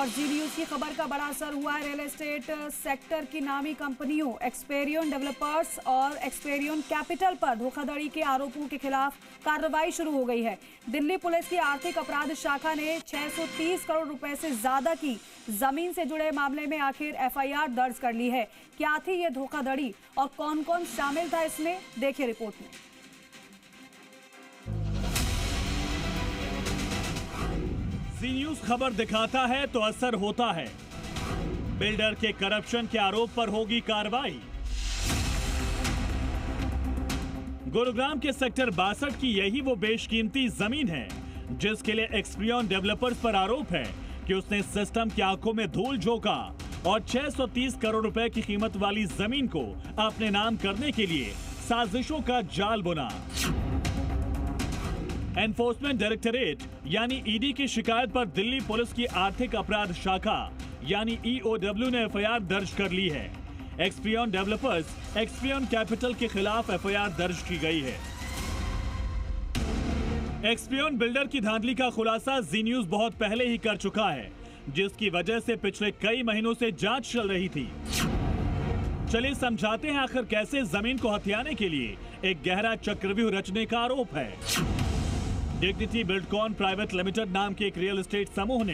और जी न्यूज की खबर का बड़ा असर हुआ है रियल एस्टेट सेक्टर की नामी कंपनियों एक्सपेरियन डेवलपर्स और एक्सपेरियन कैपिटल पर धोखाधड़ी के आरोपों के खिलाफ कार्रवाई शुरू हो गई है। दिल्ली पुलिस की आर्थिक अपराध शाखा ने 630 करोड़ रुपए से ज्यादा की जमीन से जुड़े मामले में आखिर एफआईआर दर्ज कर ली है। क्या थी ये धोखाधड़ी और कौन कौन शामिल था इसमें, देखिए रिपोर्ट में। जी न्यूज खबर दिखाता है तो असर होता है। बिल्डर के करप्शन के आरोप पर होगी कार्रवाई। गुरुग्राम के सेक्टर 62 की यही वो बेशकीमती जमीन है जिसके लिए एक्सपेरियन डेवलपर्स पर आरोप है कि उसने सिस्टम की आंखों में धूल झोंका और 630 करोड़ रुपए की कीमत वाली जमीन को अपने नाम करने के लिए साजिशों का जाल बुना। एनफोर्समेंट डायरेक्टरेट यानी ईडी की शिकायत पर दिल्ली पुलिस की आर्थिक अपराध शाखा यानी ईओडब्ल्यू ने एफआईआर दर्ज कर ली है। एक्सपेरियन डेवलपर्स, एक्सपेरियन कैपिटल के खिलाफ एफआईआर दर्ज की गई है। एक्सपेरियन बिल्डर की धांधली का खुलासा जी न्यूज बहुत पहले ही कर चुका है, जिसकी वजह से पिछले कई महीनों से जांच चल रही थी। चलिए समझाते हैं आखिर कैसे जमीन को हथियाने के लिए एक गहरा चक्रव्यूह रचने का आरोप है। डिग्निटी बिल्डकॉन प्राइवेट लिमिटेड नाम के एक रियल एस्टेट समूह ने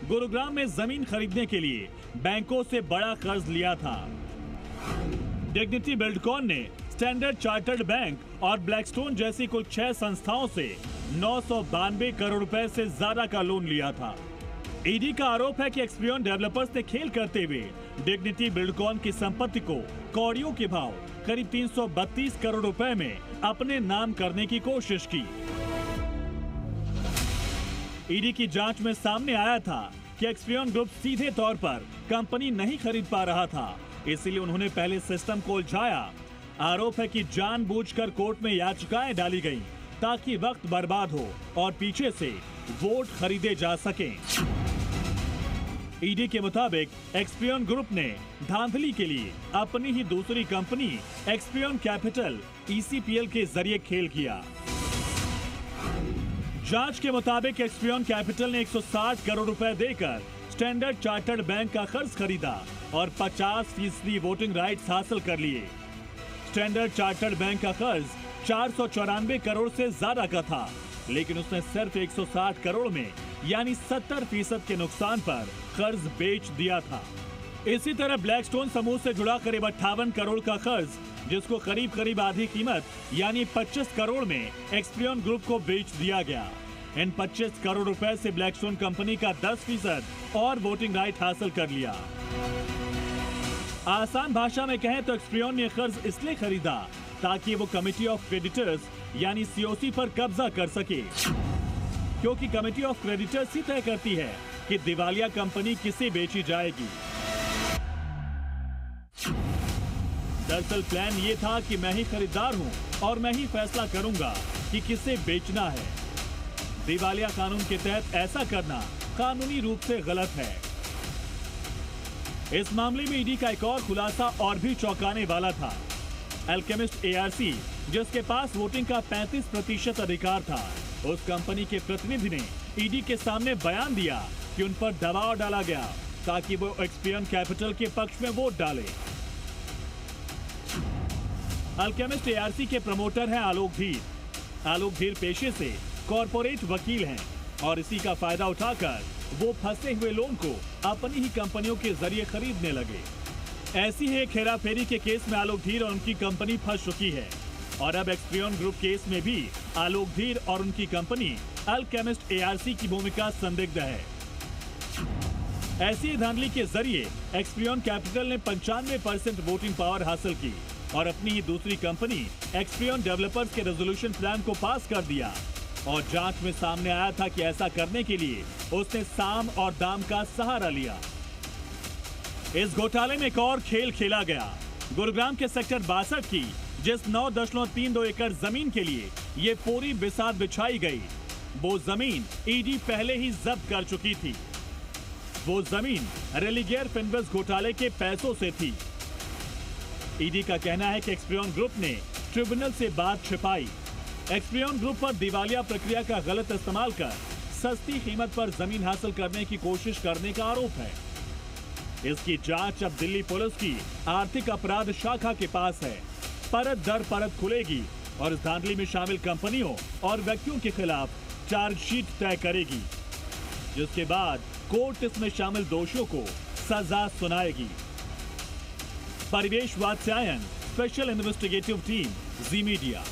गुरुग्राम में जमीन खरीदने के लिए बैंकों से बड़ा कर्ज लिया था। डिग्निटी बिल्डकॉन ने स्टैंडर्ड चार्टर्ड बैंक और ब्लैकस्टोन जैसी कुल 6 संस्थाओं से 992 करोड़ रुपए से ज्यादा का लोन लिया था। ईडी का आरोप है कि एक्सपेरियन डेवलपर्स ने खेल करते हुए डिग्निटी बिल्डकॉन की संपत्ति को कौड़ियों के भाव करीब 332 करोड़ रुपए में अपने नाम करने की कोशिश की। ईडी की जांच में सामने आया था कि एक्सपेरियन ग्रुप सीधे तौर पर कंपनी नहीं खरीद पा रहा था, इसलिए उन्होंने पहले सिस्टम को उलझाया। आरोप है कि जानबूझकर कोर्ट में याचिकाएं डाली गईं ताकि वक्त बर्बाद हो और पीछे से वोट खरीदे जा सकें। ईडी के मुताबिक एक्सपेरियन ग्रुप ने धांधली के लिए अपनी ही दूसरी कंपनी एक्सपेरियन कैपिटल ईसीपीएल के जरिए खेल किया। जांच के मुताबिक एक्सपेरियन कैपिटल ने 160 करोड़ रुपए देकर स्टैंडर्ड चार्टर्ड बैंक का कर्ज खरीदा और 50% वोटिंग राइट्स हासिल कर लिए। स्टैंडर्ड चार्टर्ड बैंक का कर्ज 494 करोड़ से ज्यादा का था, लेकिन उसने सिर्फ 160 करोड़ में यानी 70% के नुकसान पर कर्ज बेच दिया था। इसी तरह ब्लैकस्टोन समूह से जुड़ा करीब 58 करोड़ का कर्ज, जिसको करीब करीब आधी कीमत यानी 25 करोड़ में एक्सपेरियन ग्रुप को बेच दिया गया। इन 25 करोड़ रुपए से ब्लैकस्टोन कंपनी का 10% और वोटिंग राइट हासिल कर लिया। आसान भाषा में कहें तो एक्सपेरियन ने कर्ज इसलिए खरीदा ताकि वो कमिटी ऑफ क्रेडिटर्स यानी सीओसी पर कब्जा कर सके, क्योंकि कमिटी ऑफ क्रेडिटर्स ही तय करती है कि दिवालिया कंपनी किसे बेची जाएगी। दरअसल प्लान ये था कि मैं ही खरीदार हूं और मैं ही फैसला करूंगा कि किसे बेचना है। दिवालिया कानून के तहत ऐसा करना कानूनी रूप से गलत है। इस मामले में ईडी का एक और खुलासा और भी चौंकाने वाला था। अल्केमिस्ट एआरसी, जिसके पास वोटिंग का 35% अधिकार था, उस कंपनी के प्रतिनिधि ने ईडी के सामने बयान दिया कि उन पर दबाव डाला गया ताकि वो एक्सपेरियन कैपिटल के पक्ष में वोट डाले। अल्केमिस्ट एआरसी के प्रमोटर हैं आलोक धीर। आलोक धीर पेशे से कॉर्पोरेट वकील हैं और इसी का फायदा उठाकर वो फंसे हुए लोन को अपनी ही कंपनियों के जरिए खरीदने लगे। ऐसी ही एक हेराफेरी के केस में आलोक धीर और उनकी कंपनी फंस चुकी है और अब एक्सपेरियन ग्रुप केस में भी आलोक धीर और उनकी कंपनी अल्केमिस्ट एआरसी की भूमिका संदिग्ध है। ऐसी धांधली के जरिए एक्सपेरियन कैपिटल ने 95% वोटिंग पावर हासिल की और अपनी ही दूसरी कंपनी एक्सपेरियन डेवलपर्स के रेजोल्यूशन प्लान को पास कर दिया। और जांच में सामने आया था कि ऐसा करने के लिए उसने साम और दाम का सहारा लिया। इस घोटाले में एक और खेल खेला गया। गुरुग्राम के सेक्टर 62 की जिस 9.32 एकड़ जमीन के लिए ये पूरी बिसात बिछाई गई, वो जमीन ईडी पहले ही जब्त कर चुकी थी। वो जमीन रेलिगेयर फिनबस घोटाले के पैसों से थी। ईडी का कहना है कि एक्सपेरियन ग्रुप ने ट्रिब्यूनल से बात छिपाई। एक्सपेरियन ग्रुप पर दिवालिया प्रक्रिया का गलत इस्तेमाल कर सस्ती कीमत पर जमीन हासिल करने की कोशिश करने का आरोप है। इसकी जांच अब दिल्ली पुलिस की आर्थिक अपराध शाखा के पास है। परत दर परत खुलेगी और इस धांधली में शामिल कंपनियों और व्यक्तियों के खिलाफ चार्जशीट तय करेगी, जिसके बाद कोर्ट इसमें शामिल दोषियों को सजा सुनाएगी। परिवेश वात्स्यायन, स्पेशल इन्वेस्टिगेटिव टीम, जी मीडिया।